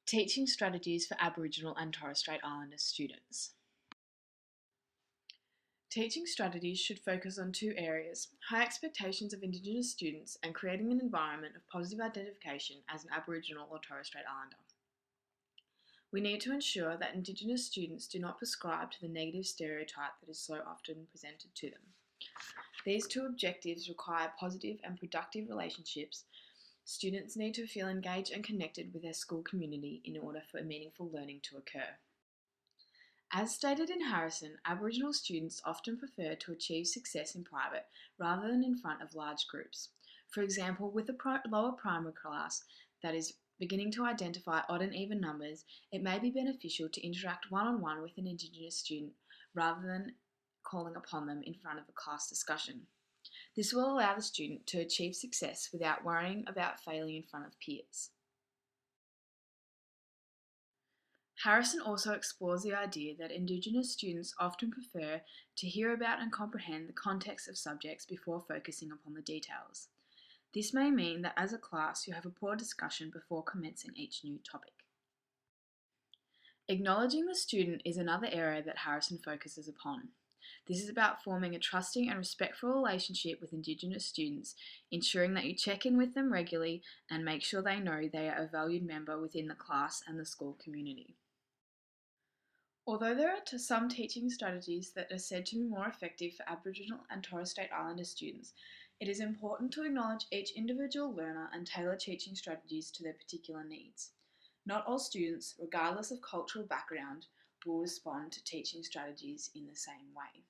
Teaching strategies for Aboriginal and Torres Strait Islander students. Teaching strategies should focus on two areas: high expectations of Indigenous students and creating an environment of positive identification as an Aboriginal or Torres Strait Islander. We need to ensure that Indigenous students do not prescribe to the negative stereotype that is so often presented to them. These two objectives require positive and productive relationships. Students need to feel engaged and connected with their school community in order for meaningful learning to occur. As stated in Harrison, Aboriginal students often prefer to achieve success in private rather than in front of large groups. For example, with a lower primary class that is beginning to identify odd and even numbers, it may be beneficial to interact one-on-one with an Indigenous student rather than calling upon them in front of a class discussion. This will allow the student to achieve success without worrying about failing in front of peers. Harrison also explores the idea that Indigenous students often prefer to hear about and comprehend the context of subjects before focusing upon the details. This may mean that as a class you have a broad discussion before commencing each new topic. Acknowledging the student is another area that Harrison focuses upon. This is about forming a trusting and respectful relationship with Indigenous students, ensuring that you check in with them regularly and make sure they know they are a valued member within the class and the school community. Although there are some teaching strategies that are said to be more effective for Aboriginal and Torres Strait Islander students, it is important to acknowledge each individual learner and tailor teaching strategies to their particular needs. Not all students, regardless of cultural background, will respond to teaching strategies in the same way.